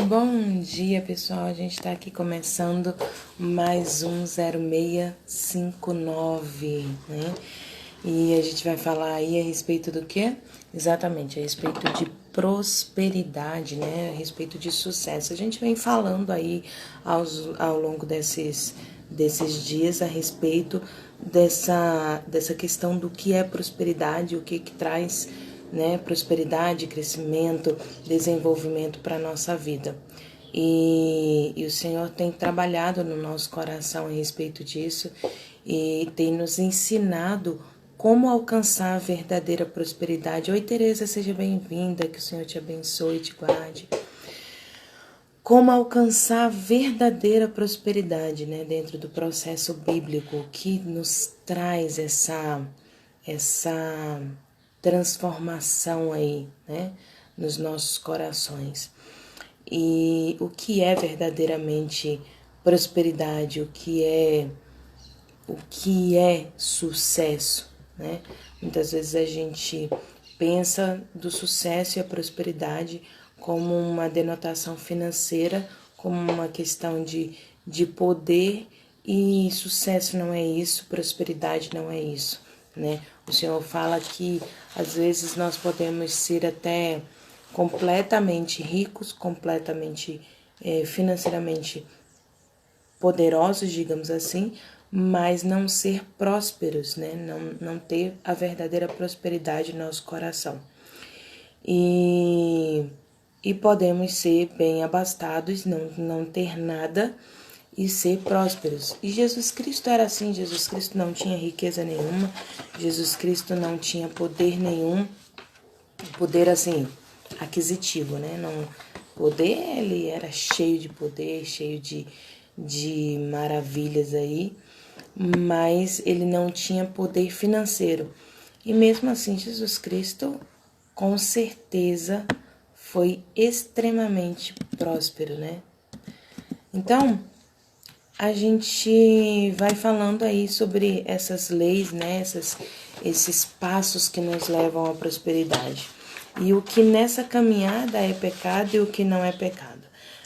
Bom dia, pessoal. A gente está aqui começando mais um 0659, né? E a gente vai falar aí a respeito do quê? Exatamente, a respeito de prosperidade, né? A respeito de sucesso. A gente vem falando aí ao longo desses dias a respeito dessa questão do que é prosperidade, o que traz, né, prosperidade, crescimento, desenvolvimento para a nossa vida. E o Senhor tem trabalhado no nosso coração a respeito disso e tem nos ensinado como alcançar a verdadeira prosperidade. Oi, Tereza, seja bem-vinda, que o Senhor te abençoe e te guarde. Como alcançar a verdadeira prosperidade, né, dentro do processo bíblico que nos traz essa transformação aí, né, nos nossos corações. E o que é verdadeiramente prosperidade, o que é sucesso, né? Muitas vezes a gente pensa do sucesso e a prosperidade como uma denotação financeira, como uma questão de poder, e sucesso não é isso, prosperidade não é isso, né? O Senhor fala que às vezes nós podemos ser até completamente ricos, completamente financeiramente poderosos, digamos assim, mas não ser prósperos, né? Não ter a verdadeira prosperidade no nosso coração. E podemos ser bem abastados, não ter nada e ser prósperos. E Jesus Cristo era assim. Jesus Cristo não tinha riqueza nenhuma, Jesus Cristo não tinha poder nenhum, poder assim, aquisitivo, né? Não, poder, ele era cheio de poder, cheio de maravilhas aí, mas ele não tinha poder financeiro. E mesmo assim, Jesus Cristo, com certeza, foi extremamente próspero, né? Então, a gente vai falando aí sobre essas leis, né? Esses passos que nos levam à prosperidade. E o que nessa caminhada é pecado e o que não é pecado.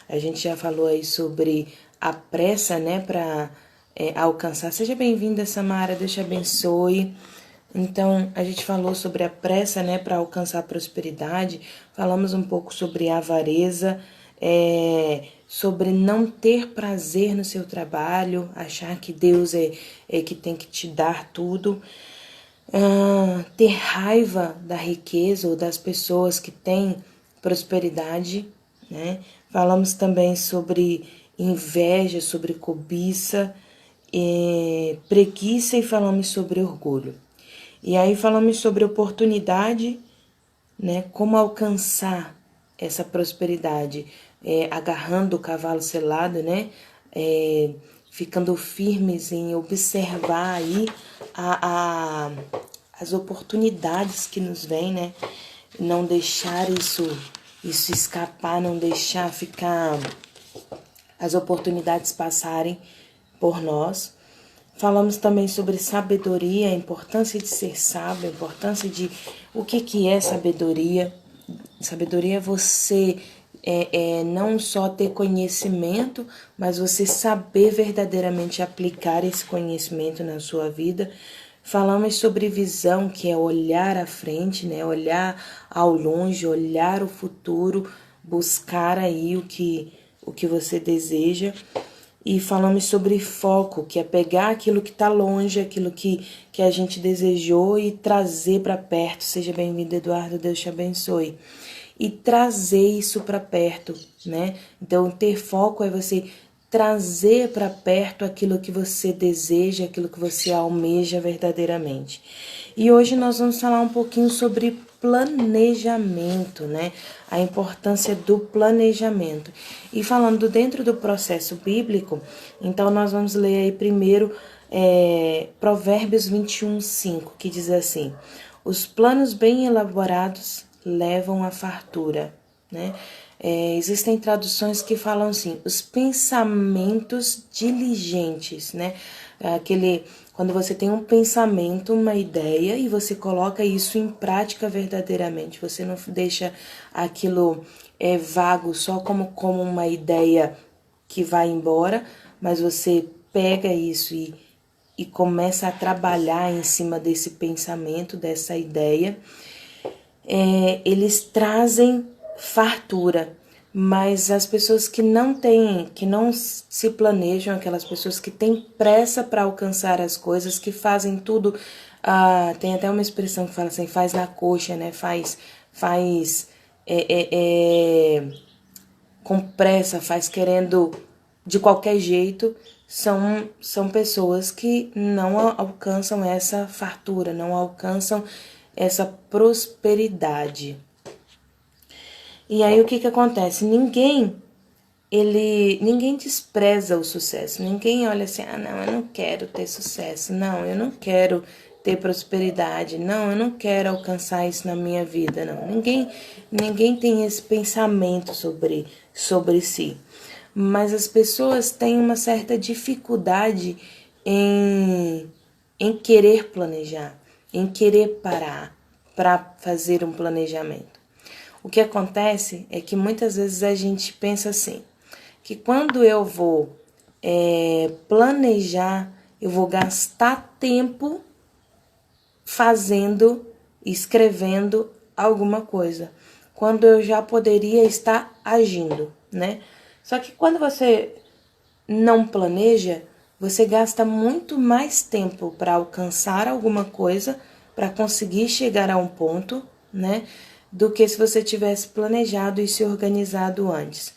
A gente já falou aí sobre a pressa, né, para alcançar. Seja bem-vinda, Samara, Deus te abençoe. Então, a gente falou sobre a pressa, né, para alcançar a prosperidade. Falamos um pouco sobre a avareza, sobre não ter prazer no seu trabalho, achar que Deus é que tem que te dar tudo. Ter raiva da riqueza ou das pessoas que têm prosperidade, né? Falamos também sobre inveja, sobre cobiça, preguiça, e falamos sobre orgulho. E aí falamos sobre oportunidade, né? Como alcançar essa prosperidade, agarrando o cavalo selado, né? Ficando firmes em observar aí as oportunidades que nos vêm, né? Não deixar isso escapar, não deixar ficar as oportunidades passarem por nós. Falamos também sobre sabedoria, a importância de ser sábio, a importância de o que é sabedoria. Sabedoria é você não só ter conhecimento, mas você saber verdadeiramente aplicar esse conhecimento na sua vida. Falamos sobre visão, que é olhar à frente, né? Olhar ao longe, olhar o futuro, buscar aí o que você deseja. E falamos sobre foco, que é pegar aquilo que está longe, aquilo que a gente desejou, e trazer para perto. Seja bem-vindo, Eduardo, Deus te abençoe. E trazer isso para perto, né? Então, ter foco é você trazer para perto aquilo que você deseja, aquilo que você almeja verdadeiramente. E hoje nós vamos falar um pouquinho sobre planejamento, né? A importância do planejamento. E falando dentro do processo bíblico, então nós vamos ler aí primeiro Provérbios 21:5, que diz assim: os planos bem elaborados levam à fartura, né? Existem traduções que falam assim: os pensamentos diligentes, né? Quando você tem um pensamento, uma ideia e você coloca isso em prática verdadeiramente. Você não deixa aquilo vago só como uma ideia que vai embora, mas você pega isso e começa a trabalhar em cima desse pensamento, dessa ideia. Eles trazem fartura, mas as pessoas que não se planejam, aquelas pessoas que têm pressa para alcançar as coisas, que fazem tudo, tem até uma expressão que fala assim, faz na coxa, né? Faz com pressa, faz querendo de qualquer jeito, são pessoas que não alcançam essa fartura, não alcançam essa prosperidade. E aí o que acontece? Ninguém despreza o sucesso. Ninguém olha assim, não, eu não quero ter sucesso. Não, eu não quero ter prosperidade. Não, eu não quero alcançar isso na minha vida. Não, ninguém tem esse pensamento sobre si. Mas as pessoas têm uma certa dificuldade em querer planejar, em querer parar para fazer um planejamento. O que acontece é que muitas vezes a gente pensa assim, que quando eu vou planejar, eu vou gastar tempo escrevendo alguma coisa, quando eu já poderia estar agindo, né? Só que quando você não planeja, você gasta muito mais tempo para alcançar alguma coisa, para conseguir chegar a um ponto, né? Do que se você tivesse planejado e se organizado antes.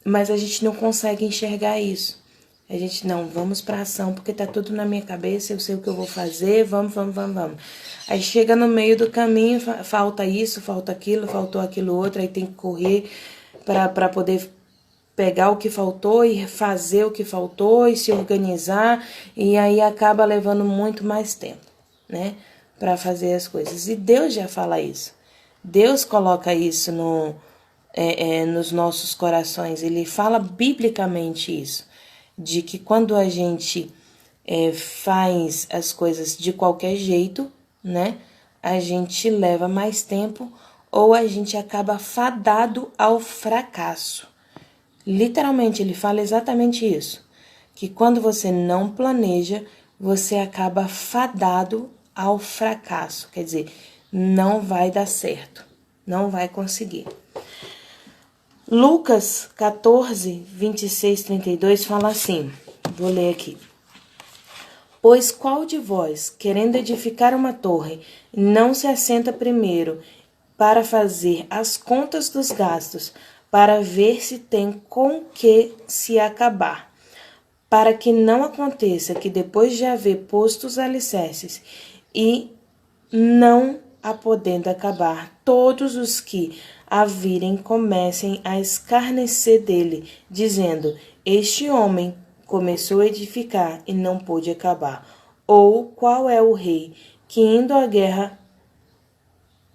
Mas a gente não consegue enxergar isso. A gente, não, vamos para ação, porque tá tudo na minha cabeça, eu sei o que eu vou fazer, vamos. Aí chega no meio do caminho, falta isso, falta aquilo, faltou aquilo outro, aí tem que correr para poder pegar o que faltou e fazer o que faltou e se organizar, e aí acaba levando muito mais tempo, né, para fazer as coisas. E Deus já fala isso. Deus coloca isso nos nossos corações. Ele fala biblicamente isso, de que quando a gente faz as coisas de qualquer jeito, né, a gente leva mais tempo ou a gente acaba fadado ao fracasso. Literalmente, ele fala exatamente isso, que quando você não planeja, você acaba fadado ao fracasso, quer dizer, não vai dar certo, não vai conseguir. Lucas 14, 26, 32 fala assim, vou ler aqui. Pois qual de vós, querendo edificar uma torre, não se assenta primeiro para fazer as contas dos gastos, para ver se tem com que se acabar, para que não aconteça que depois de haver posto os alicerces e não a podendo acabar, todos os que a virem comecem a escarnecer dele, dizendo, este homem começou a edificar e não pôde acabar. Ou qual é o rei que indo à guerra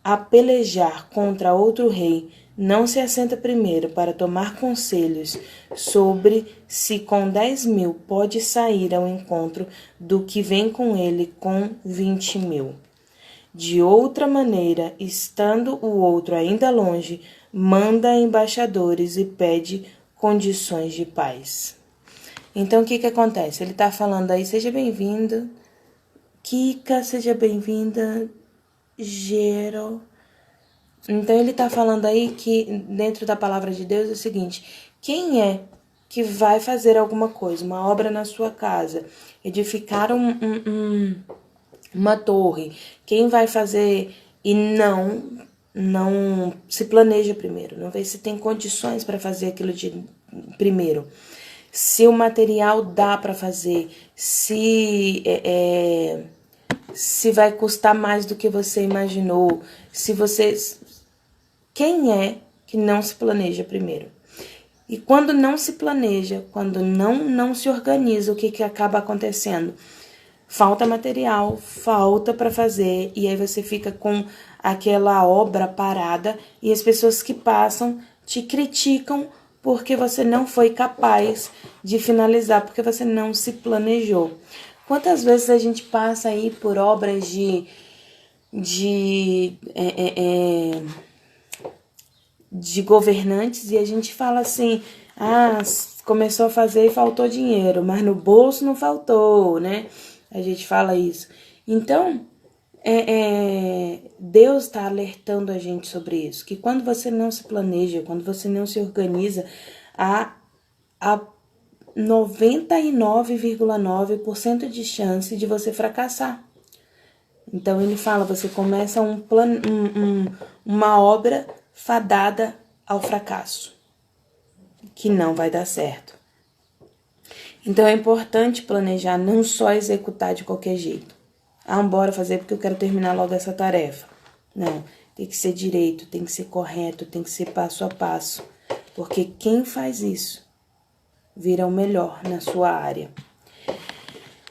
a pelejar contra outro rei, não se assenta primeiro para tomar conselhos sobre se com 10.000 pode sair ao encontro do que vem com ele com 20.000. De outra maneira, estando o outro ainda longe, manda embaixadores e pede condições de paz. Então, o que acontece? Ele está falando aí, seja bem-vindo, Kika, seja bem-vinda, Gero. Então, ele está falando aí que, dentro da palavra de Deus, é o seguinte, quem é que vai fazer alguma coisa, uma obra na sua casa, edificar uma torre, quem vai fazer e não se planeja primeiro, não vê se tem condições para fazer aquilo primeiro, se o material dá para fazer, se vai custar mais do que você imaginou, quem é que não se planeja primeiro? E quando não se planeja, quando não se organiza, o que acaba acontecendo? Falta material, falta para fazer, e aí você fica com aquela obra parada e as pessoas que passam te criticam porque você não foi capaz de finalizar, porque você não se planejou. Quantas vezes a gente passa aí por obras de governantes e a gente fala assim, começou a fazer e faltou dinheiro, mas no bolso não faltou, né? A gente fala isso. Então, Deus está alertando a gente sobre isso, que quando você não se planeja, quando você não se organiza, há 99,9% de chance de você fracassar. Então ele fala, você começa uma obra fadada ao fracasso, que não vai dar certo. Então é importante planejar, não só executar de qualquer jeito. Bora fazer porque eu quero terminar logo essa tarefa. Não, tem que ser direito, tem que ser correto, tem que ser passo a passo. Porque quem faz isso vira o melhor na sua área.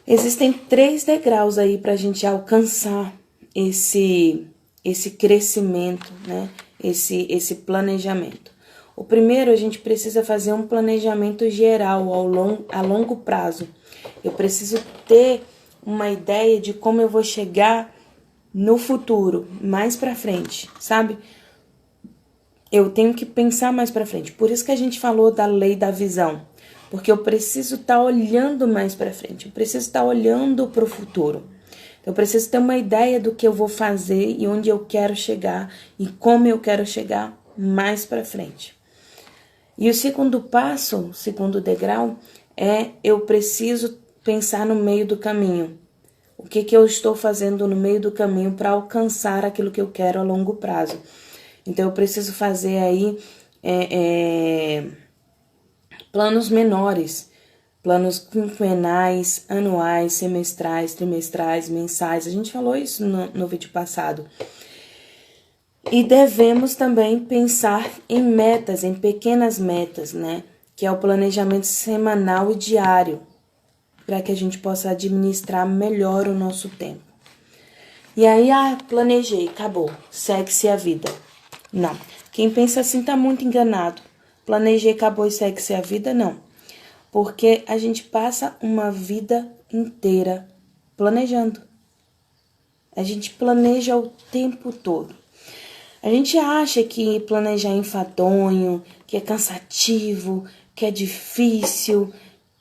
Existem 3 degraus aí para a gente alcançar esse crescimento, né? Esse planejamento. O primeiro, a gente precisa fazer um planejamento geral a longo prazo. Eu preciso ter uma ideia de como eu vou chegar no futuro, mais para frente, sabe? Eu tenho que pensar mais para frente. Por isso que a gente falou da lei da visão. Porque eu preciso estar olhando mais para frente. Eu preciso estar olhando para o futuro. Eu preciso ter uma ideia do que eu vou fazer e onde eu quero chegar e como eu quero chegar mais para frente. E o segundo passo, o segundo degrau, eu preciso pensar no meio do caminho. O que eu estou fazendo no meio do caminho para alcançar aquilo que eu quero a longo prazo. Então, eu preciso fazer aí planos menores, planos quinquenais, anuais, semestrais, trimestrais, mensais. A gente falou isso no vídeo passado. E devemos também pensar em metas, em pequenas metas, né? Que é o planejamento semanal e diário, para que a gente possa administrar melhor o nosso tempo. E aí, planejei, acabou, segue-se a vida. Não, quem pensa assim tá muito enganado. Planejei, acabou e segue-se a vida, não. Porque a gente passa uma vida inteira planejando. A gente planeja o tempo todo. A gente acha que planejar é enfadonho, que é cansativo, que é difícil,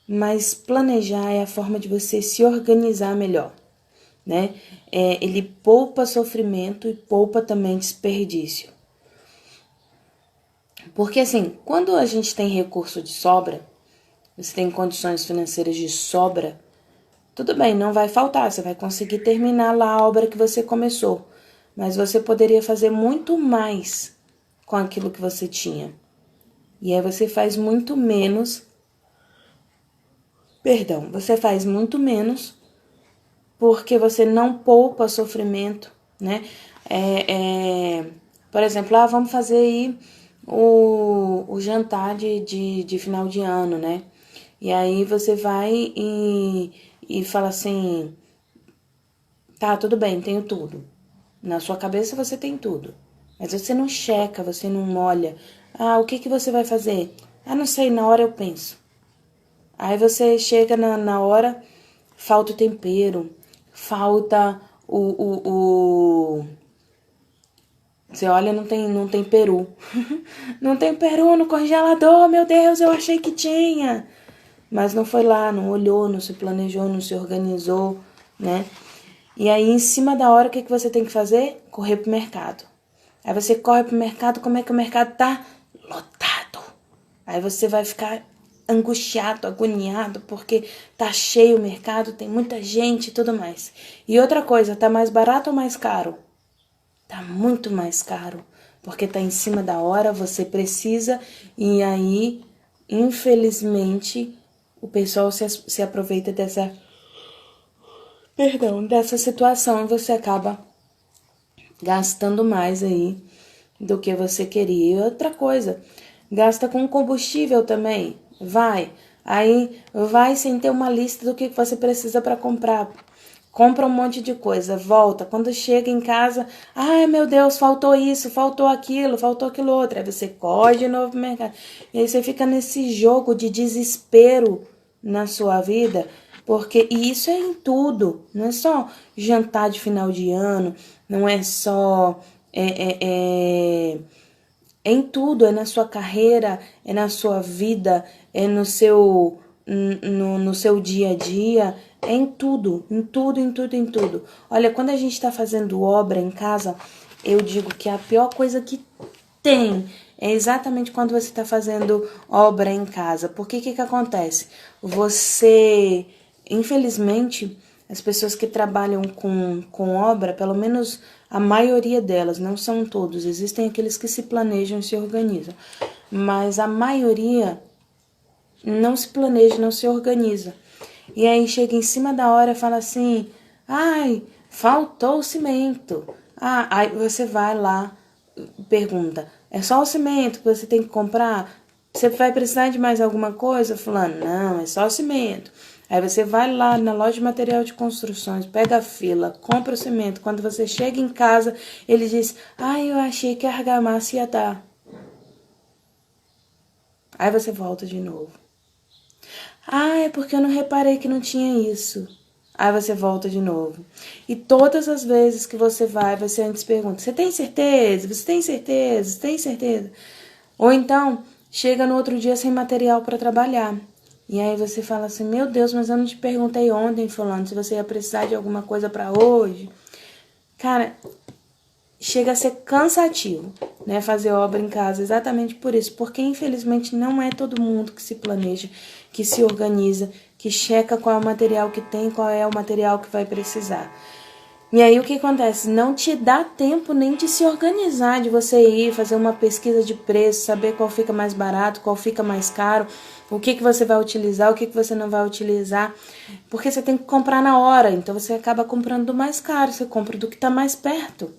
mas planejar é a forma de você se organizar melhor, né? Ele poupa sofrimento e poupa também desperdício. Porque assim, quando a gente tem recurso de sobra, você tem condições financeiras de sobra, tudo bem, não vai faltar, você vai conseguir terminar lá a obra que você começou. Mas você poderia fazer muito mais com aquilo que você tinha. E aí você faz muito menos. Você faz muito menos porque você não poupa sofrimento, né? Por exemplo, vamos fazer aí o jantar de final de ano, né? E aí você vai e fala assim, tá, tudo bem, tenho tudo. Na sua cabeça você tem tudo, mas você não checa, você não olha. O que você vai fazer? Não sei, na hora eu penso. Aí você chega na hora, falta o tempero, falta Você olha, não tem peru. Não tem peru no congelador, meu Deus, eu achei que tinha. Mas não foi lá, não olhou, não se planejou, não se organizou, né? E aí, em cima da hora, o que você tem que fazer? Correr pro mercado. Aí você corre pro mercado, como é que o mercado tá? Lotado. Aí você vai ficar angustiado, agoniado, porque tá cheio o mercado, tem muita gente e tudo mais. E outra coisa, tá mais barato ou mais caro? Tá muito mais caro, porque tá em cima da hora, você precisa, e aí, infelizmente, o pessoal se aproveita dessa situação, você acaba gastando mais aí do que você queria. E outra coisa, gasta com combustível também, aí vai sem ter uma lista do que você precisa para comprar. Compra um monte de coisa, volta. Quando chega em casa, meu Deus, faltou isso, faltou aquilo outro. Aí você corre de novo pro mercado. E aí você fica nesse jogo de desespero na sua vida, E isso é em tudo, não é só jantar de final de ano, não é só... É em tudo, é na sua carreira, é na sua vida, é no seu dia a dia, é em tudo, em tudo, em tudo, em tudo. Olha, quando a gente está fazendo obra em casa, eu digo que a pior coisa que tem é exatamente quando você está fazendo obra em casa. Porque que acontece? Você, infelizmente, as pessoas que trabalham com obra, pelo menos a maioria delas, não são todos, existem aqueles que se planejam e se organizam, mas a maioria não se planeja, não se organiza. E aí chega em cima da hora e fala assim, ai, faltou o cimento. Ah, aí você vai lá, pergunta, é só o cimento que você tem que comprar? Você vai precisar de mais alguma coisa? Fulano, não, é só o cimento. Aí você vai lá na loja de material de construções, pega a fila, compra o cimento. Quando você chega em casa, ele diz, eu achei que a argamassa ia dar. Aí você volta de novo. É porque eu não reparei que não tinha isso. Aí você volta de novo. E todas as vezes que você antes pergunta, você tem certeza? Você tem certeza? Você tem certeza? Ou então, chega no outro dia sem material para trabalhar. E aí você fala assim, meu Deus, mas eu não te perguntei ontem, fulano, se você ia precisar de alguma coisa para hoje. Cara, chega a ser cansativo, né, fazer obra em casa, exatamente por isso, porque infelizmente não é todo mundo que se planeja, que se organiza, que checa qual é o material que tem, qual é o material que vai precisar. E aí o que acontece? Não te dá tempo nem de se organizar, de você ir fazer uma pesquisa de preço, saber qual fica mais barato, qual fica mais caro, o que você vai utilizar, o que você não vai utilizar, porque você tem que comprar na hora, então você acaba comprando do mais caro, você compra do que está mais perto.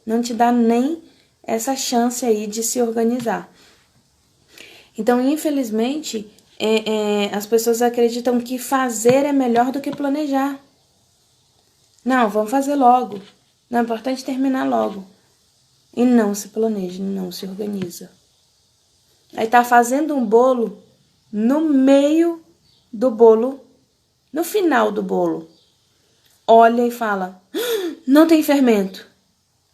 Não te dá nem essa chance aí de se organizar. Então, infelizmente, as pessoas acreditam que fazer é melhor do que planejar. Não, vamos fazer logo. Não, é importante terminar logo. E não se planeja, não se organiza. Aí tá fazendo um bolo, no meio do bolo, no final do bolo, olha e fala, não tem fermento.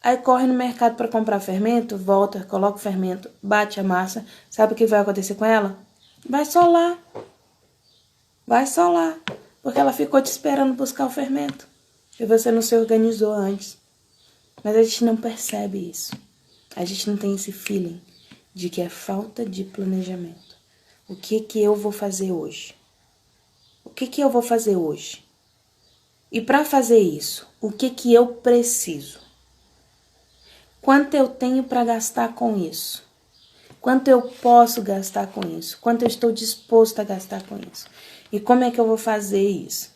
Aí corre no mercado para comprar fermento, volta, coloca o fermento, bate a massa. Sabe o que vai acontecer com ela? Vai solar. Vai solar. Porque ela ficou te esperando buscar o fermento. E você não se organizou antes. Mas a gente não percebe isso. A gente não tem esse feeling de que é falta de planejamento. O que eu vou fazer hoje? O que eu vou fazer hoje? E para fazer isso, o que eu preciso? Quanto eu tenho para gastar com isso? Quanto eu posso gastar com isso? Quanto eu estou disposto a gastar com isso? E como é que eu vou fazer isso?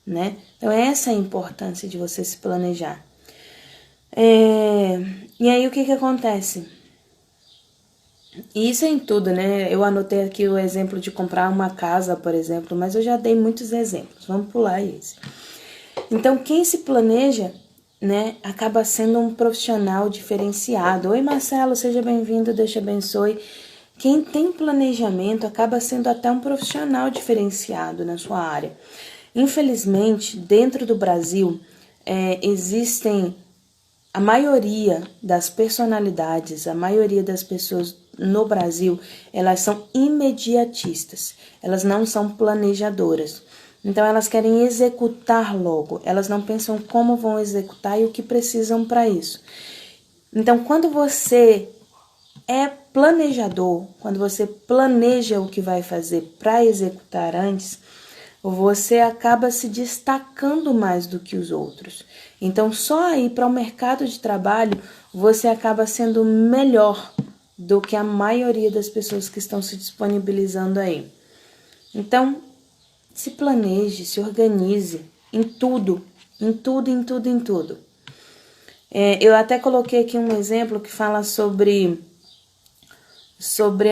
Né? Então, essa é a importância de você se planejar. E aí, o que acontece? Isso é em tudo, né? Eu anotei aqui o exemplo de comprar uma casa, por exemplo, mas eu já dei muitos exemplos. Vamos pular esse. Então, quem se planeja, né, acaba sendo um profissional diferenciado. Oi, Marcelo, seja bem-vindo, Deus te abençoe. Quem tem planejamento acaba sendo até um profissional diferenciado na sua área. Infelizmente, dentro do Brasil, existem a maioria das personalidades, a maioria das pessoas no Brasil, elas são imediatistas, elas não são planejadoras. Então, elas querem executar logo, elas não pensam como vão executar e o que precisam para isso. Então, quando você é planejador, quando você planeja o que vai fazer para executar antes, você acaba se destacando mais do que os outros. Então, só aí para o mercado de trabalho, você acaba sendo melhor do que a maioria das pessoas que estão se disponibilizando aí. Então, se planeje, se organize em tudo, em tudo, em tudo, em tudo. Eu até coloquei aqui um exemplo que fala sobre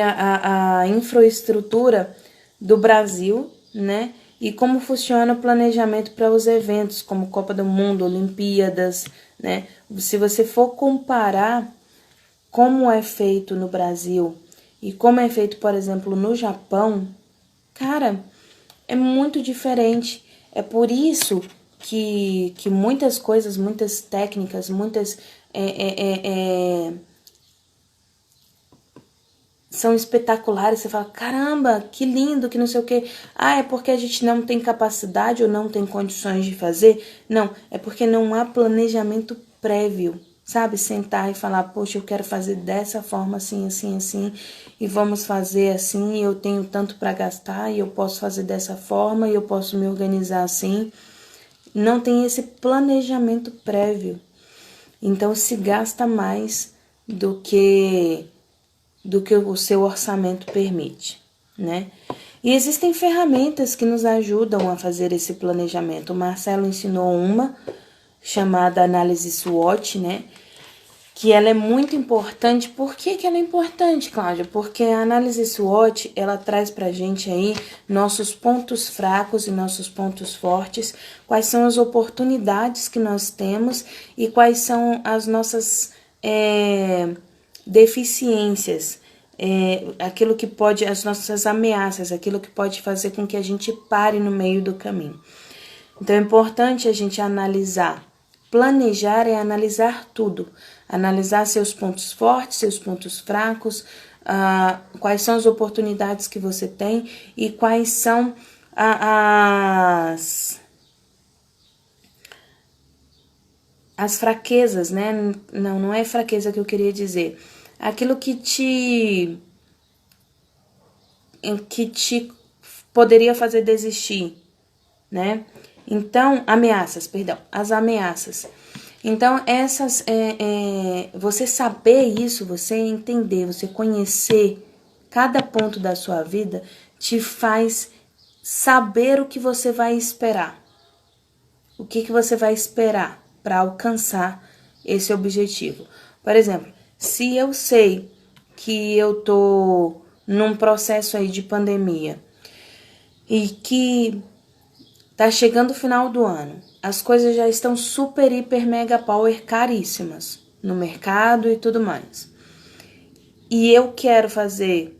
a infraestrutura do Brasil, né? E como funciona o planejamento para os eventos, como Copa do Mundo, Olimpíadas, né? Se você for comparar como é feito no Brasil e como é feito, por exemplo, no Japão, cara, é muito diferente. É por isso que muitas coisas, muitas técnicas, muitas são espetaculares. Você fala, caramba, que lindo, que não sei o quê. Ah, é porque a gente não tem capacidade ou não tem condições de fazer? Não, é porque não há planejamento prévio, sabe? Sentar e falar, poxa, eu quero fazer dessa forma, assim, assim, assim, e vamos fazer assim, e eu tenho tanto para gastar, e eu posso fazer dessa forma, e eu posso me organizar assim. Não tem esse planejamento prévio. Então se gasta mais do que o seu orçamento permite, né? E existem ferramentas que nos ajudam a fazer esse planejamento. O Marcelo ensinou uma chamada análise SWOT, né? Que ela é muito importante. Por que ela é importante, Cláudia? Porque a análise SWOT, ela traz pra gente aí nossos pontos fracos e nossos pontos fortes, quais são as oportunidades que nós temos e quais são as nossas deficiências, aquilo que pode, as nossas ameaças, aquilo que pode fazer com que a gente pare no meio do caminho. Então é importante a gente analisar. Planejar é analisar tudo, analisar seus pontos fortes, seus pontos fracos, quais são as oportunidades que você tem e quais são as fraquezas, né? Não é fraqueza que eu queria dizer. Aquilo que te poderia fazer desistir, né? Então, as ameaças. Então, você saber isso, você entender, você conhecer cada ponto da sua vida, te faz saber o que você vai esperar. O que você vai esperar para alcançar esse objetivo. Por exemplo, se eu sei que eu tô num processo aí de pandemia e que tá chegando o final do ano, as coisas já estão super, hiper, mega, power caríssimas no mercado e tudo mais. E eu quero fazer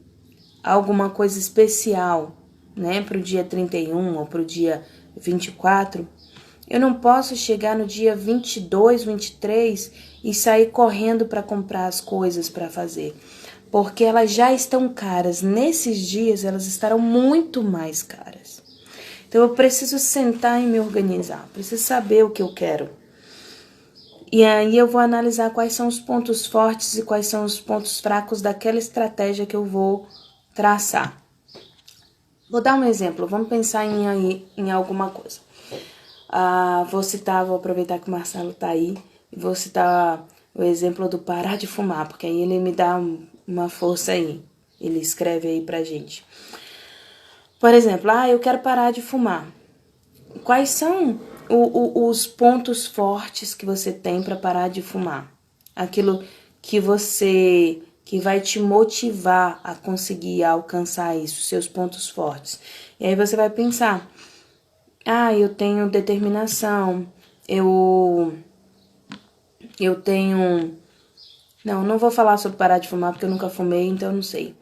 alguma coisa especial, né, pro dia 31 ou pro dia 24, eu não posso chegar no dia 22, 23 e sair correndo para comprar as coisas para fazer, porque elas já estão caras. Nesses dias elas estarão muito mais caras. Então eu preciso sentar e me organizar, preciso saber o que eu quero. E aí eu vou analisar quais são os pontos fortes e quais são os pontos fracos daquela estratégia que eu vou traçar. Vou dar um exemplo, vamos pensar em alguma coisa. Vou aproveitar que o Marcelo tá aí, e vou citar o exemplo do parar de fumar, porque aí ele me dá uma força aí, ele escreve aí pra gente. Por exemplo, eu quero parar de fumar. Quais são os pontos fortes que você tem para parar de fumar? Aquilo que vai te motivar a conseguir alcançar isso, seus pontos fortes. E aí você vai pensar, eu tenho determinação, eu tenho... Não vou falar sobre parar de fumar porque eu nunca fumei, então eu não sei.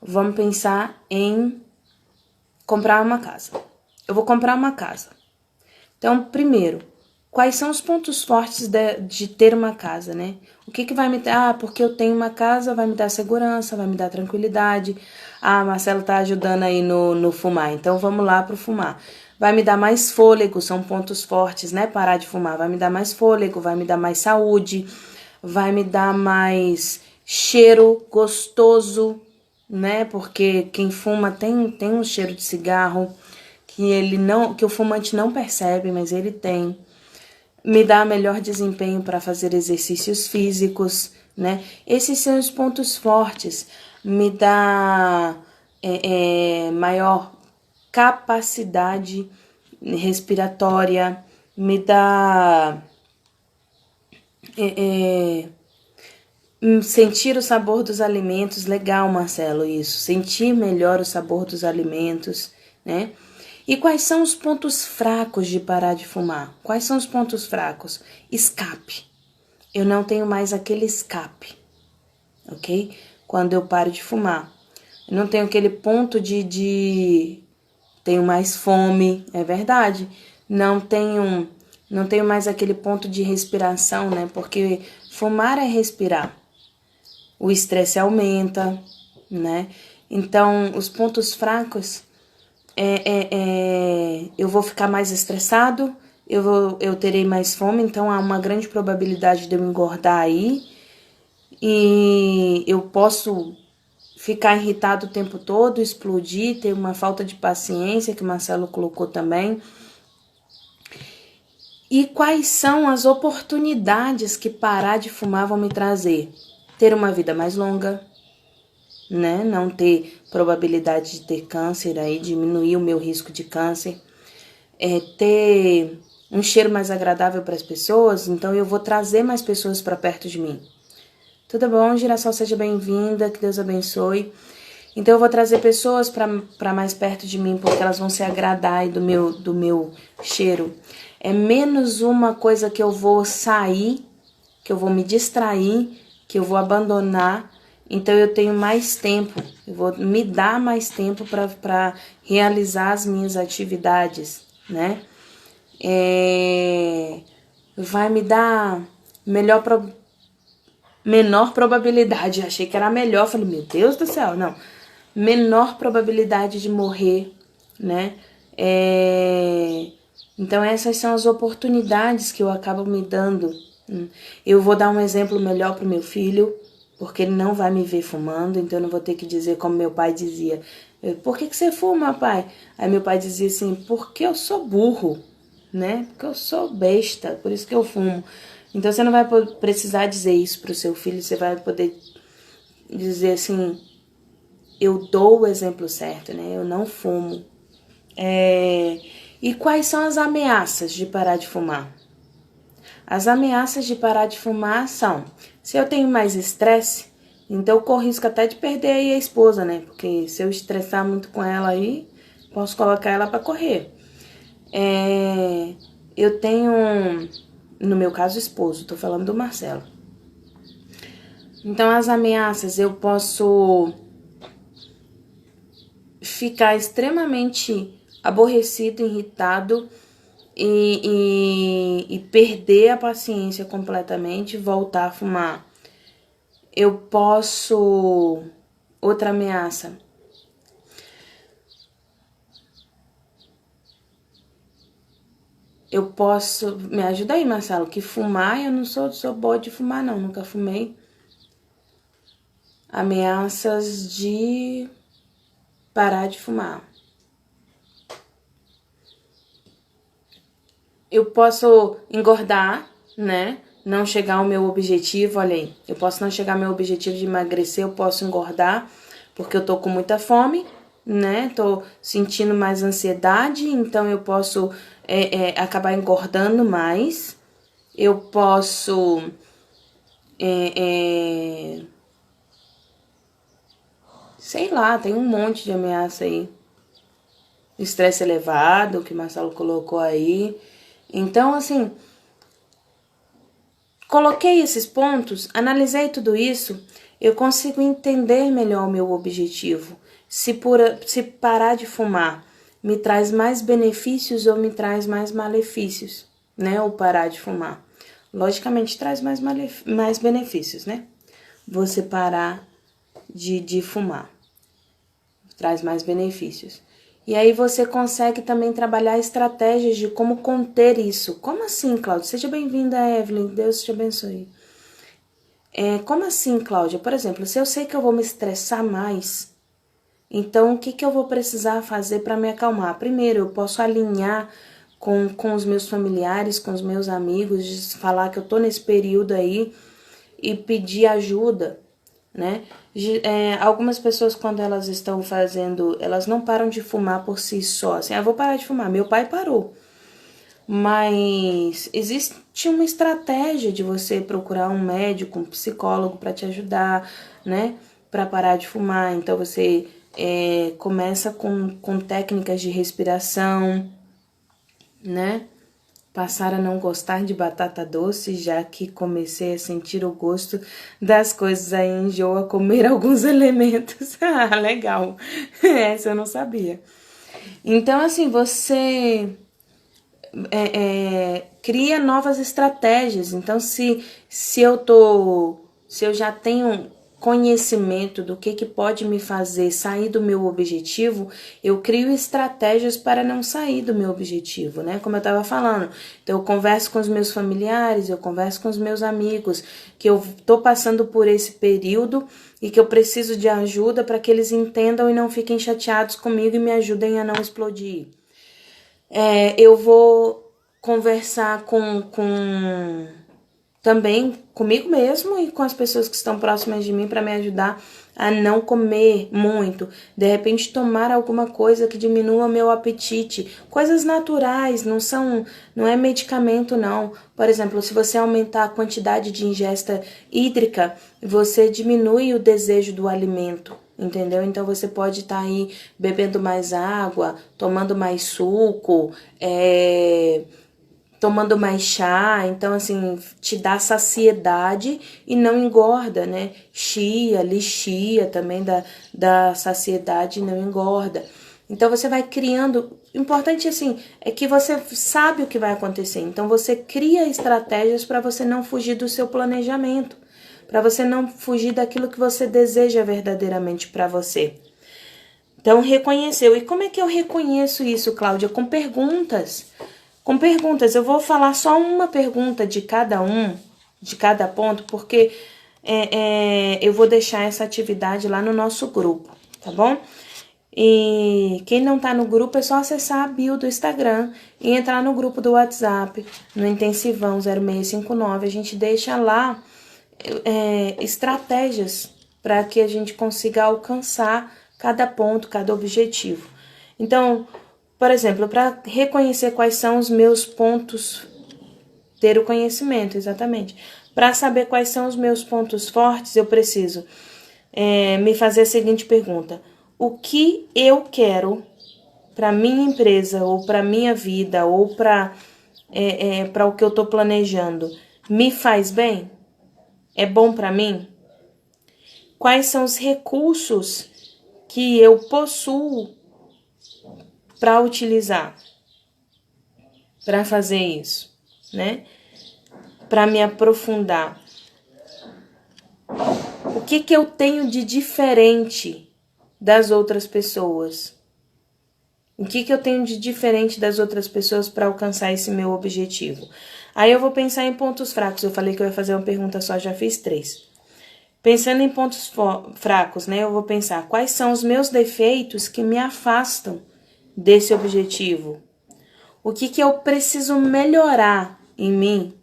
Vamos pensar em comprar uma casa. Eu vou comprar uma casa. Então, primeiro, quais são os pontos fortes de ter uma casa, né? O que vai me dar? Porque eu tenho uma casa, vai me dar segurança, vai me dar tranquilidade. Marcelo tá ajudando aí no fumar, então vamos lá pro fumar. Vai me dar mais fôlego, são pontos fortes, né? Parar de fumar vai me dar mais fôlego, vai me dar mais saúde, vai me dar mais cheiro gostoso, né? Porque quem fuma tem um cheiro de cigarro que o fumante não percebe, mas ele tem. Me dá melhor desempenho para fazer exercícios físicos, né? Esses são os pontos fortes. Me dá maior capacidade respiratória, me dá sentir o sabor dos alimentos. Legal, Marcelo, isso. Sentir melhor o sabor dos alimentos, né? E quais são os pontos fracos de parar de fumar? Quais são os pontos fracos? Escape. Eu não tenho mais aquele escape, ok? Quando eu paro de fumar. Eu não tenho aquele ponto de tenho mais fome, é verdade. Não tenho mais aquele ponto de respiração, né? Porque fumar é respirar. O estresse aumenta, né? Então, os pontos fracos eu vou ficar mais estressado, eu terei mais fome, então há uma grande probabilidade de eu engordar aí. E eu posso ficar irritado o tempo todo, explodir, ter uma falta de paciência, que o Marcelo colocou também. E quais são as oportunidades que parar de fumar vão me trazer? Ter uma vida mais longa, né? Não ter probabilidade de ter câncer, aí diminuir o meu risco de câncer. Ter um cheiro mais agradável para as pessoas, então eu vou trazer mais pessoas para perto de mim. Tudo bom, Girassol? Seja bem-vinda, que Deus abençoe. Então eu vou trazer pessoas para mais perto de mim, porque elas vão se agradar aí do meu cheiro. É menos uma coisa que eu vou sair, que eu vou me distrair, que eu vou abandonar. Então eu tenho mais tempo, eu vou me dar mais tempo para realizar as minhas atividades, né? Vai me dar menor probabilidade. Achei que era melhor, falei, meu Deus do céu, não. Menor probabilidade de morrer, né? Então essas são as oportunidades que eu acabo me dando. Eu vou dar um exemplo melhor pro meu filho, porque ele não vai me ver fumando, então eu não vou ter que dizer como meu pai dizia, por que você fuma, pai? Aí meu pai dizia assim, porque eu sou burro, né? Porque eu sou besta, por isso que eu fumo. Então você não vai precisar dizer isso pro seu filho, você vai poder dizer assim, eu dou o exemplo certo, né? Eu não fumo. E quais são as ameaças de parar de fumar? As ameaças de parar de fumar são, se eu tenho mais estresse, então eu corro risco até de perder aí a esposa, né? Porque se eu estressar muito com ela aí, posso colocar ela para correr. Eu tenho, no meu caso, esposo, tô falando do Marcelo. Então as ameaças, eu posso ficar extremamente aborrecido, irritado e perder a paciência completamente e voltar a fumar. Eu posso... Outra ameaça. Eu posso... Me ajuda aí, Marcelo, que fumar, eu não sou boa de fumar, não. Nunca fumei. Ameaças de parar de fumar. Eu posso engordar, né? Não chegar ao meu objetivo, olha aí. Eu posso não chegar ao meu objetivo de emagrecer, eu posso engordar, porque eu tô com muita fome, né? Tô sentindo mais ansiedade, então eu posso acabar engordando mais. Eu posso... sei lá, tem um monte de ameaça aí. Estresse elevado, que o Marcelo colocou aí. Então, assim, coloquei esses pontos, analisei tudo isso, eu consigo entender melhor o meu objetivo. Se parar de fumar me traz mais benefícios ou me traz mais malefícios, né? Ou parar de fumar. Logicamente, traz mais benefícios, né? Você parar de fumar. Traz mais benefícios. E aí você consegue também trabalhar estratégias de como conter isso. Como assim, Cláudia? Seja bem-vinda, Evelyn. Deus te abençoe. Como assim, Cláudia? Por exemplo, se eu sei que eu vou me estressar mais, então o que eu vou precisar fazer para me acalmar? Primeiro, eu posso alinhar com os meus familiares, com os meus amigos, falar que eu tô nesse período aí e pedir ajuda, né? Algumas pessoas, quando elas estão fazendo, elas não param de fumar por si só, assim, vou parar de fumar. Meu pai parou, mas existe uma estratégia de você procurar um médico, um psicólogo para te ajudar, né, para parar de fumar. Então você começa com técnicas de respiração, né? Passar a não gostar de batata doce, já que comecei a sentir o gosto das coisas, aí enjoo a comer alguns elementos. Ah, legal. Essa eu não sabia. Então, assim, você cria novas estratégias. Então, se eu já tenho conhecimento do que pode me fazer sair do meu objetivo, eu crio estratégias para não sair do meu objetivo, né? Como eu estava falando. Então, eu converso com os meus familiares, eu converso com os meus amigos, que eu tô passando por esse período e que eu preciso de ajuda para que eles entendam e não fiquem chateados comigo e me ajudem a não explodir. Eu vou conversar também comigo mesmo e com as pessoas que estão próximas de mim para me ajudar a não comer muito. De repente, tomar alguma coisa que diminua meu apetite. Coisas naturais, não é medicamento, não. Por exemplo, se você aumentar a quantidade de ingesta hídrica, você diminui o desejo do alimento. Entendeu? Então você pode estar aí bebendo mais água, tomando mais suco, tomando mais chá, então assim, te dá saciedade e não engorda, né? Chia, lixia também da saciedade e não engorda. Então você vai criando, o importante assim, é que você sabe o que vai acontecer. Então você cria estratégias para você não fugir do seu planejamento, para você não fugir daquilo que você deseja verdadeiramente para você. Então reconheceu. E como é que eu reconheço isso, Cláudia? Com perguntas. Com perguntas, eu vou falar só uma pergunta de cada ponto, porque eu vou deixar essa atividade lá no nosso grupo, tá bom? E quem não tá no grupo é só acessar a bio do Instagram e entrar no grupo do WhatsApp, no Intensivão 0659. A gente deixa lá estratégias para que a gente consiga alcançar cada ponto, cada objetivo. Então, por exemplo, para reconhecer quais são os meus pontos, ter o conhecimento, exatamente. Para saber quais são os meus pontos fortes, eu preciso me fazer a seguinte pergunta: o que eu quero para minha empresa, ou para minha vida, ou para o que eu estou planejando, me faz bem? É bom para mim? Quais são os recursos que eu possuo para utilizar, para fazer isso, né? Para me aprofundar. O que eu tenho de diferente das outras pessoas? O que eu tenho de diferente das outras pessoas para alcançar esse meu objetivo? Aí eu vou pensar em pontos fracos. Eu falei que eu ia fazer uma pergunta só, já fiz 3. Pensando em pontos fracos, né? Eu vou pensar quais são os meus defeitos que me afastam desse objetivo. O que eu preciso melhorar em mim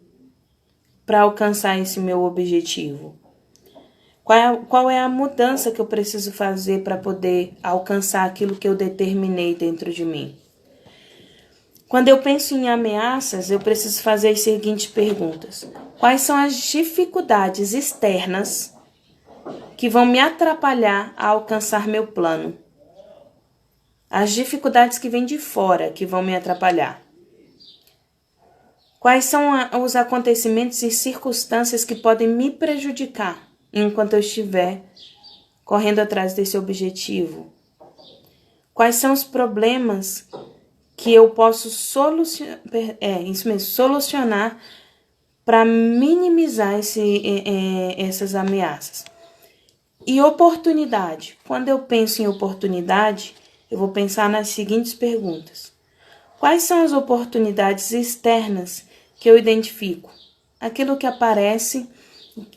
para alcançar esse meu objetivo? Qual é a mudança que eu preciso fazer para poder alcançar aquilo que eu determinei dentro de mim? Quando eu penso em ameaças, eu preciso fazer as seguintes perguntas: quais são as dificuldades externas que vão me atrapalhar a alcançar meu plano? As dificuldades que vêm de fora que vão me atrapalhar. Quais são os acontecimentos e circunstâncias que podem me prejudicar enquanto eu estiver correndo atrás desse objetivo? Quais são os problemas que eu posso solucionar para minimizar essas ameaças? E oportunidade. Quando eu penso em oportunidade, eu vou pensar nas seguintes perguntas: quais são as oportunidades externas que eu identifico? Aquilo que aparece,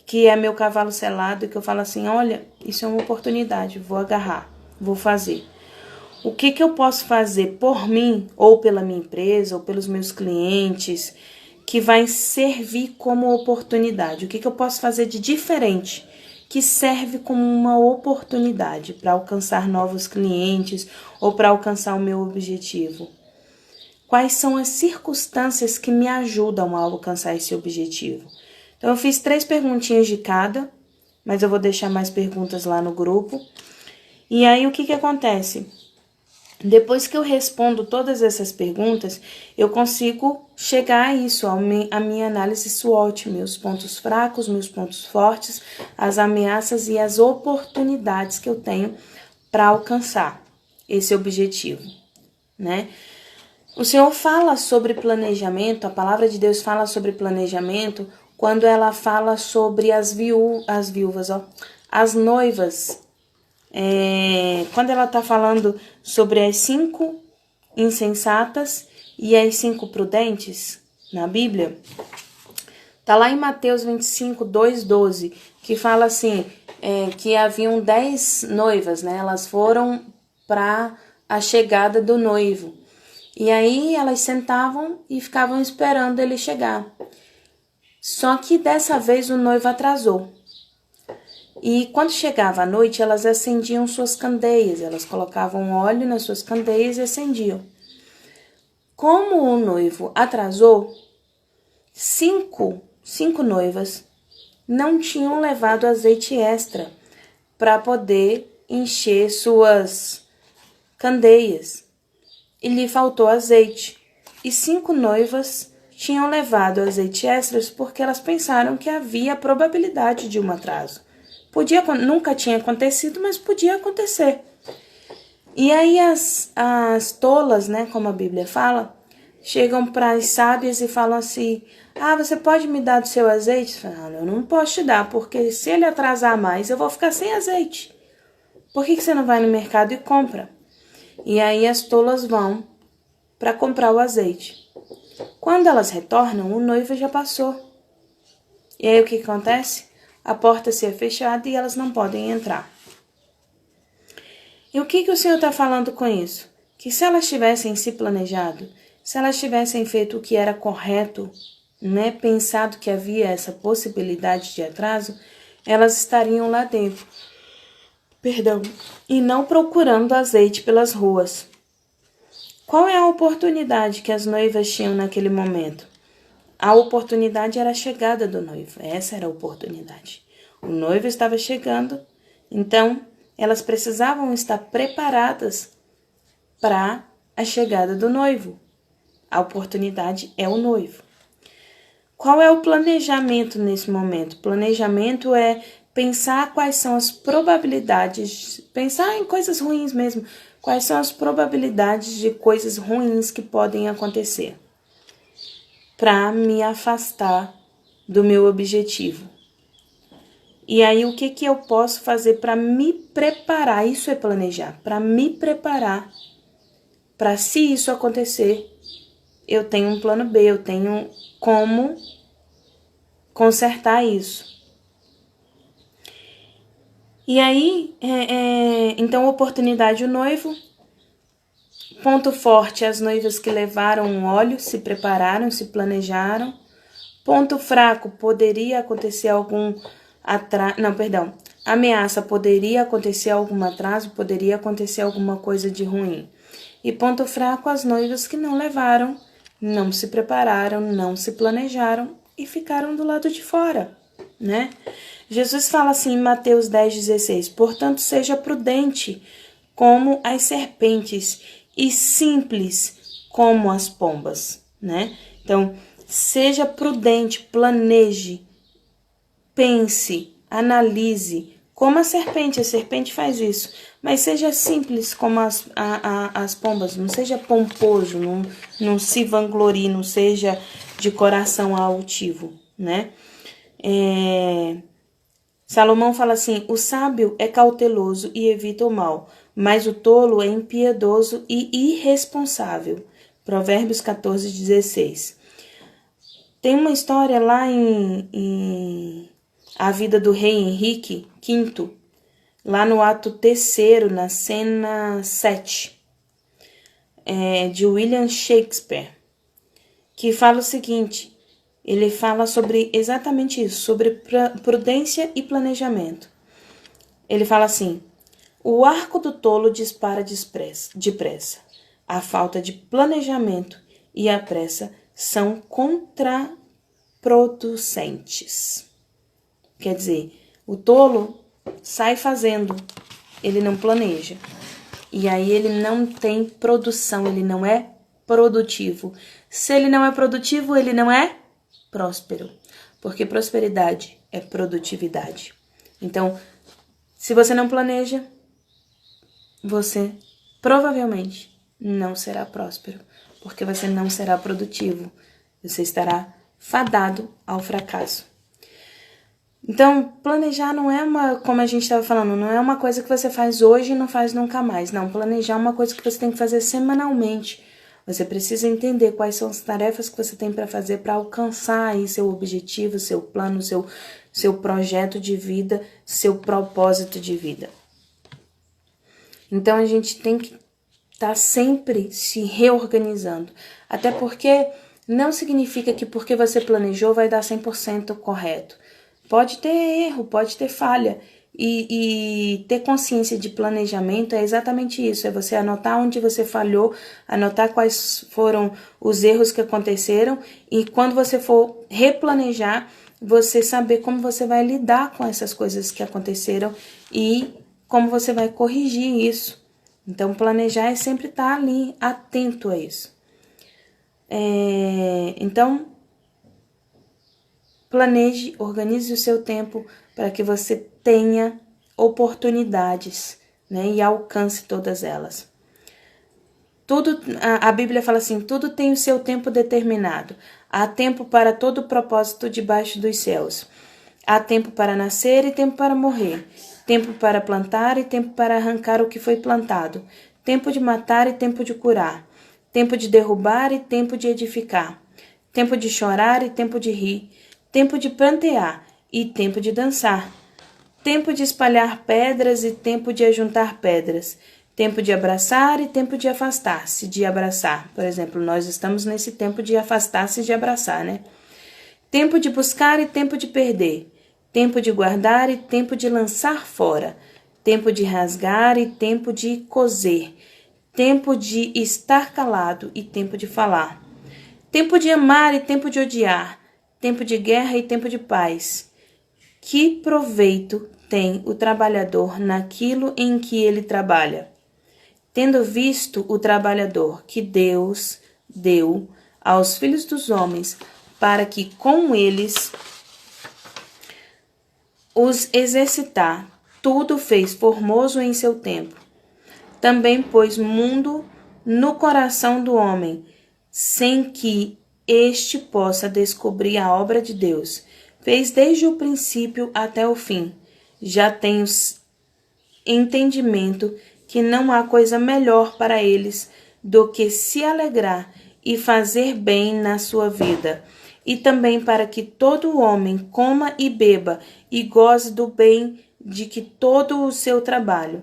que é meu cavalo selado, que eu falo assim, olha, isso é uma oportunidade, vou agarrar, vou fazer. O que eu posso fazer por mim, ou pela minha empresa, ou pelos meus clientes, que vai servir como oportunidade? O que eu posso fazer de diferente, que serve como uma oportunidade para alcançar novos clientes ou para alcançar o meu objetivo? Quais são as circunstâncias que me ajudam a alcançar esse objetivo? Então, eu fiz 3 perguntinhas de cada, mas eu vou deixar mais perguntas lá no grupo. E aí, o que acontece? Depois que eu respondo todas essas perguntas, eu consigo chegar a isso, a minha análise SWOT, meus pontos fracos, meus pontos fortes, as ameaças e as oportunidades que eu tenho para alcançar esse objetivo. né? O Senhor fala sobre planejamento, a palavra de Deus fala sobre planejamento quando ela fala sobre as viúvas, as noivas. Quando ela está falando sobre as 5 insensatas e as 5 prudentes na Bíblia, tá lá em Mateus 25, 2, 12, que fala assim, que haviam 10 noivas, né? Elas foram para a chegada do noivo. E aí elas sentavam e ficavam esperando ele chegar. Só que dessa vez o noivo atrasou. E quando chegava a noite, elas acendiam suas candeias. Elas colocavam óleo nas suas candeias e acendiam. Como o noivo atrasou, cinco noivas não tinham levado azeite extra para poder encher suas candeias. E lhe faltou azeite. E 5 noivas tinham levado azeite extras porque elas pensaram que havia probabilidade de um atraso. Nunca tinha acontecido, mas podia acontecer. E aí as tolas, né, como a Bíblia fala, chegam para as sábias e falam assim, você pode me dar do seu azeite? Eu não posso te dar, porque se ele atrasar mais, eu vou ficar sem azeite. Por que você não vai no mercado e compra? E aí as tolas vão para comprar o azeite. Quando elas retornam, o noivo já passou. E aí o que acontece? A porta se é fechada e elas não podem entrar. E o que o Senhor está falando com isso? Que se elas tivessem se planejado, se elas tivessem feito o que era correto, né, pensado que havia essa possibilidade de atraso, elas estariam lá dentro. E não procurando azeite pelas ruas. Qual é a oportunidade que as noivas tinham naquele momento? A oportunidade era a chegada do noivo. Essa era a oportunidade. O noivo estava chegando, então elas precisavam estar preparadas para a chegada do noivo. A oportunidade é o noivo. Qual é o planejamento nesse momento? Planejamento é pensar quais são as probabilidades, pensar em coisas ruins mesmo, quais são as probabilidades de coisas ruins que podem acontecer para me afastar do meu objetivo. E aí o que eu posso fazer para me preparar? Isso é planejar, para me preparar para se isso acontecer, eu tenho um plano B, eu tenho como consertar isso. E aí, então, oportunidade o noivo. Ponto forte, as noivas que levaram um óleo, se prepararam, se planejaram. Ponto fraco, poderia acontecer ameaça, poderia acontecer algum atraso, poderia acontecer alguma coisa de ruim. E ponto fraco, as noivas que não levaram, não se prepararam, não se planejaram e ficaram do lado de fora, né? Jesus fala assim em Mateus 10,16, portanto, seja prudente como as serpentes e simples como as pombas, né? Então, seja prudente, planeje, pense, analise, como a serpente faz isso, mas seja simples como as pombas, não seja pomposo, não se vanglorie, não seja de coração altivo, né? Salomão fala assim, o sábio é cauteloso e evita o mal, mas o tolo é impiedoso e irresponsável. Provérbios 14:16. Tem uma história lá em A Vida do Rei Henrique V, lá no ato 3º, na cena 7, de William Shakespeare, que fala o seguinte, ele fala sobre exatamente isso, sobre prudência e planejamento. Ele fala assim, o arco do tolo dispara depressa, a falta de planejamento e a pressa são contraproducentes. Quer dizer, o tolo sai fazendo, ele não planeja. E aí ele não tem produção, ele não é produtivo. Se ele não é produtivo, ele não é próspero. Porque prosperidade é produtividade. Então, se você não planeja, você provavelmente não será próspero, porque você não será produtivo. Você estará fadado ao fracasso. Então, planejar não é como a gente estava falando, não é uma coisa que você faz hoje e não faz nunca mais. Não, planejar é uma coisa que você tem que fazer semanalmente. Você precisa entender quais são as tarefas que você tem para fazer para alcançar aí seu objetivo, seu plano, seu projeto de vida, seu propósito de vida. Então, a gente tem que estar sempre se reorganizando. Até porque não significa que porque você planejou vai dar 100% correto. Pode ter erro, pode ter falha. E ter consciência de planejamento é exatamente isso. É você anotar onde você falhou, anotar quais foram os erros que aconteceram. E quando você for replanejar, você saber como você vai lidar com essas coisas que aconteceram e como você vai corrigir isso. Então, planejar é sempre estar ali, atento a isso. Então, planeje, organize o seu tempo para que você tenha oportunidades, né, e alcance todas elas. Tudo, a Bíblia fala assim, tudo tem o seu tempo determinado. Há tempo para todo propósito debaixo dos céus. Há tempo para nascer e tempo para morrer. Tempo para plantar e tempo para arrancar o que foi plantado. Tempo de matar e tempo de curar. Tempo de derrubar e tempo de edificar. Tempo de chorar e tempo de rir. Tempo de prantear e tempo de dançar. Tempo de espalhar pedras e tempo de ajuntar pedras. Tempo de abraçar e tempo de afastar-se de abraçar. Por exemplo, nós estamos nesse tempo de afastar-se de abraçar, né? Tempo de buscar e tempo de perder. Tempo de guardar e tempo de lançar fora. Tempo de rasgar e tempo de coser. Tempo de estar calado e tempo de falar. Tempo de amar e tempo de odiar. Tempo de guerra e tempo de paz. Que proveito tem o trabalhador naquilo em que ele trabalha? Tendo visto o trabalhador que Deus deu aos filhos dos homens, para que com eles os exercitar, tudo fez formoso em seu tempo. Também pôs mundo no coração do homem, sem que este possa descobrir a obra de Deus. Fez desde o princípio até o fim. Já tem entendimento que não há coisa melhor para eles do que se alegrar e fazer bem na sua vida, e também para que todo homem coma e beba e goze do bem de que todo o seu trabalho.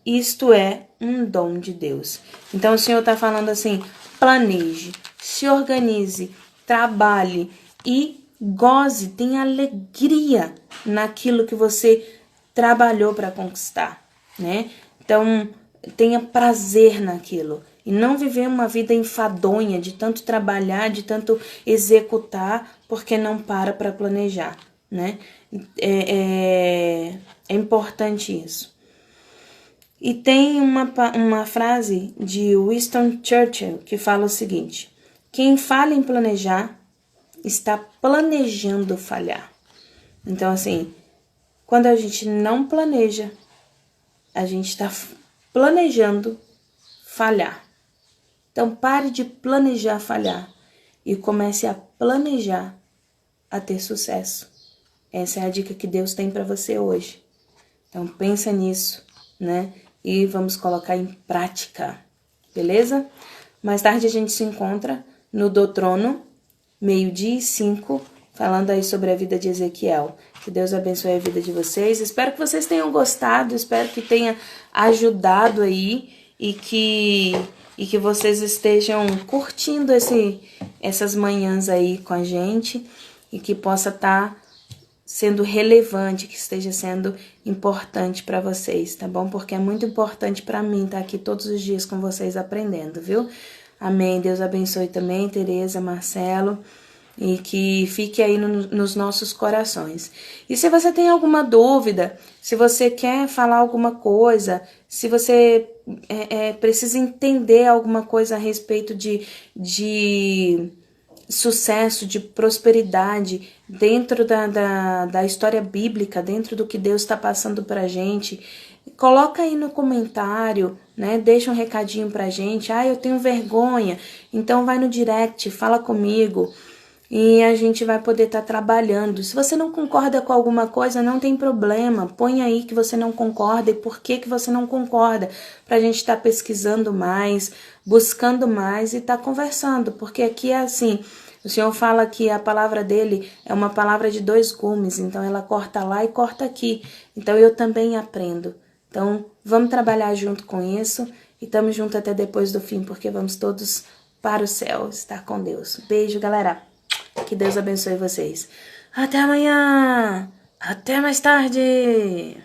Isto é um dom de Deus. Então o Senhor está falando assim, planeje, se organize, trabalhe e goze, tenha alegria naquilo que você trabalhou para conquistar, né? Então, tenha prazer naquilo e não viver uma vida enfadonha de tanto trabalhar, de tanto executar, porque não para planejar, né? É importante isso. E tem uma frase de Winston Churchill que fala o seguinte: quem falha em planejar está planejando falhar. Então, assim, quando a gente não planeja, a gente está planejando falhar. Então, pare de planejar falhar e comece a planejar a ter sucesso. Essa é a dica que Deus tem para você hoje. Então, pensa nisso, né? E vamos colocar em prática, beleza? Mais tarde a gente se encontra no Do Trono, 12:05, falando aí sobre a vida de Ezequiel. Que Deus abençoe a vida de vocês. Espero que vocês tenham gostado, espero que tenha ajudado aí e que vocês estejam curtindo essas manhãs aí com a gente e que possa estar sendo relevante, que esteja sendo importante para vocês, tá bom? Porque é muito importante para mim estar aqui todos os dias com vocês aprendendo, viu? Amém. Deus abençoe também, Tereza, Marcelo, e que fique aí nos nossos corações. E se você tem alguma dúvida, se você quer falar alguma coisa, se você precisa entender alguma coisa a respeito de sucesso, de prosperidade dentro da história bíblica, dentro do que Deus está passando para a gente, coloca aí no comentário, né? Deixa um recadinho pra gente. Eu tenho vergonha. Então vai no direct, fala comigo e a gente vai poder estar trabalhando. Se você não concorda com alguma coisa, não tem problema. Põe aí que você não concorda e por que você não concorda, pra gente estar pesquisando mais, buscando mais e estar conversando, porque aqui é assim. O Senhor fala que a palavra dele é uma palavra de 2 gumes, então ela corta lá e corta aqui. Então eu também aprendo. Então vamos trabalhar junto com isso e estamos juntos até depois do fim, porque vamos todos para o céu, estar com Deus. Beijo, galera. Que Deus abençoe vocês. Até amanhã. Até mais tarde.